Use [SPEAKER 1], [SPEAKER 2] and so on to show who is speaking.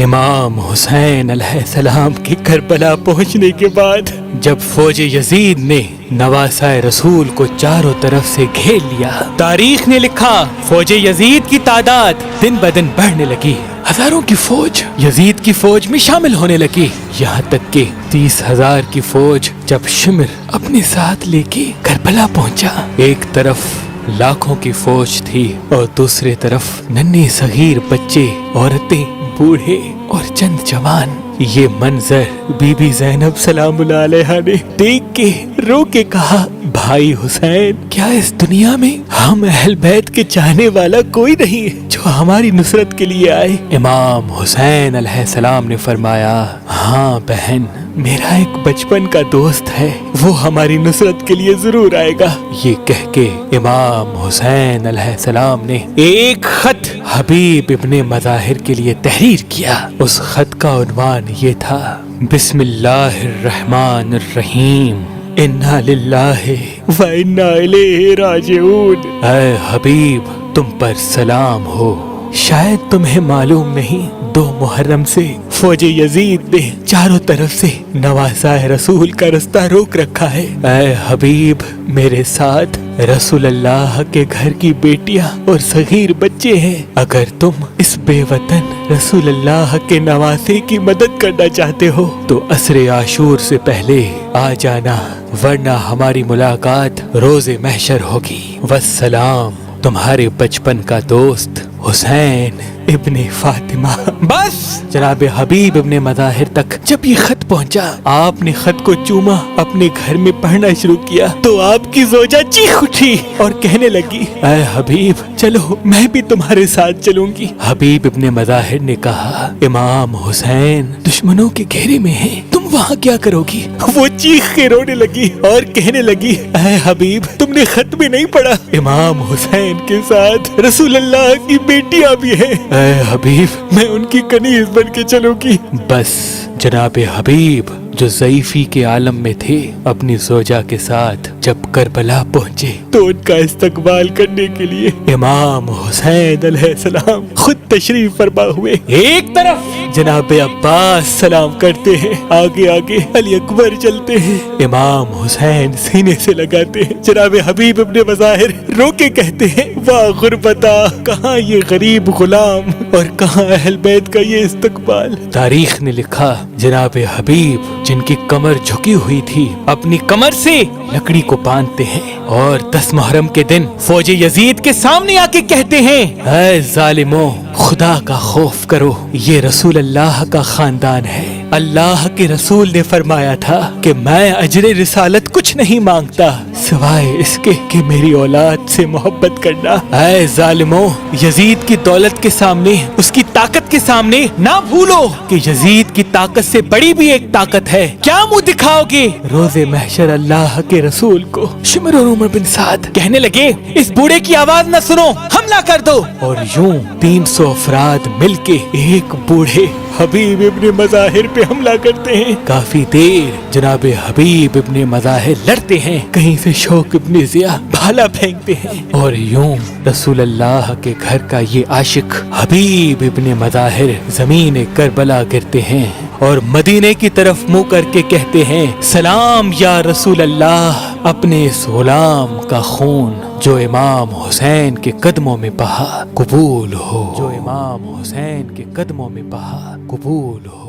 [SPEAKER 1] امام حسین علیہ السلام کے کربلا پہنچنے کے بعد جب فوج یزید نے نواسۂ رسول کو چاروں طرف سے گھیر لیا، تاریخ نے لکھا فوج یزید کی تعداد دن بدن بڑھنے لگی، ہزاروں کی فوج یزید کی فوج میں شامل ہونے لگی، یہاں تک کہ 30,000 کی فوج جب شمر اپنے ساتھ لے کے کربلا پہنچا، ایک طرف لاکھوں کی فوج تھی اور دوسرے طرف ننھے صغیر بچے، عورتیں، بوڑھے اور چند جوان۔ یہ منظر بی بی زینب سلام اللہ علیہا نے دیکھ کے رو کے کہا، بھائی حسین، کیا اس دنیا میں ہم اہل بیت کے چاہنے والا کوئی نہیں جو ہماری نصرت کے لیے آئے؟ امام حسین علیہ السلام نے فرمایا، ہاں بہن، میرا ایک بچپن کا دوست ہے، وہ ہماری نصرت کے لیے ضرور آئے گا۔ یہ کہہ کے امام حسین علیہ السلام نے ایک خط حبیب ابن مظاہر کے لیے تحریر کیا۔ اس خط کا عنوان یہ تھا، بسم اللہ الرحمن الرحیم، انا للہ و انا الیہ راجعون۔ اے حبیب، تم پر سلام ہو، شاید تمہیں معلوم نہیں، 2 محرم سے فوج یزید نے چاروں طرف سے نواسۂ رسول کا رستہ روک رکھا ہے۔ اے حبیب، میرے ساتھ رسول اللہ کے گھر کی بیٹیاں اور صغیر بچے ہیں، اگر تم اس بے وطن رسول اللہ کے نواسے کی مدد کرنا چاہتے ہو تو عصر عاشور سے پہلے آ جانا، ورنہ ہماری ملاقات روز محشر ہوگی۔ والسلام، تمہارے بچپن کا دوست حسین ابن فاطمہ۔ بس جناب حبیب ابن مظاہر تک جب یہ خط پہنچا، آپ نے خط کو چوما، اپنے گھر میں پڑھنا شروع کیا تو آپ کی زوجہ چیخ اٹھی اور کہنے لگی، اے حبیب، چلو میں بھی تمہارے ساتھ چلوں گی۔ حبیب ابن مظاہر نے کہا، امام حسین دشمنوں کے گھیرے میں ہیں، تم وہاں کیا کرو گی؟ وہ چیخ کے رونے لگی اور کہنے لگی، اے حبیب، تم نے خط بھی نہیں پڑھا، امام حسین کے ساتھ رسول اللہ کی بیٹیاں بھی ہیں، اے حبیب، میں ان کی کنیز بن کے چلوں گی۔ بس جناب حبیب جو ضعیفی کے عالم میں تھے، اپنی زوجہ کے ساتھ جب کربلا پہنچے تو ان کا استقبال کرنے کے لیے امام حسین علیہ السلام خود تشریف فرما ہوئے۔ ایک طرف جناب عباس سلام کرتے ہیں، آگے آگے علی اکبر چلتے ہیں، امام حسین سینے سے لگاتے ہیں، جناب حبیب ابن مظاہر رو کے کہتے ہیں، واہ غربتا، کہاں یہ غریب غلام اور کہاں اہل بیت کا یہ استقبال۔ تاریخ نے لکھا جناب حبیب جن کی کمر جھکی ہوئی تھی، اپنی کمر سے لکڑی کو باندھتے ہیں اور 10 محرم کے دن فوج یزید کے سامنے آ کے کہتے ہیں، اے ظالموں، خدا کا خوف کرو، یہ رسول اللہ کا خاندان ہے، اللہ کے رسول نے فرمایا تھا کہ میں اجر رسالت کچھ نہیں مانگتا سوائے اس کے کہ میری اولاد سے محبت کرنا۔ اے ظالموں، یزید کی دولت کے سامنے، اس کی طاقت کے سامنے نہ بھولو کہ یزید کی طاقت سے بڑی بھی ایک طاقت ہے، کیا منہ دکھاؤ گے روز محشر اللہ کے رسول کو؟ شمر اور عمر بن سعد کہنے لگے، اس بوڑھے کی آواز نہ سنو، حملہ کر دو، اور یوں 300 افراد مل کے ایک بوڑھے حبیب ابن مظاہر پہ حملہ کرتے ہیں۔ کافی دیر جناب حبیب ابن مظاہر لڑتے ہیں، کہیں سے شوق ابن ضیاء بھالا پھینکتے ہیں، اور یوں رسول اللہ کے گھر کا یہ عاشق حبیب ابن مظاہر زمین کربلا گرتے ہیں اور مدینے کی طرف منہ کر کے کہتے ہیں، سلام یا رسول اللہ، اپنے اس غلام کا خون جو امام حسین کے قدموں میں بہا قبول ہو، جو امام حسین کے قدموں میں بہا قبول ہو۔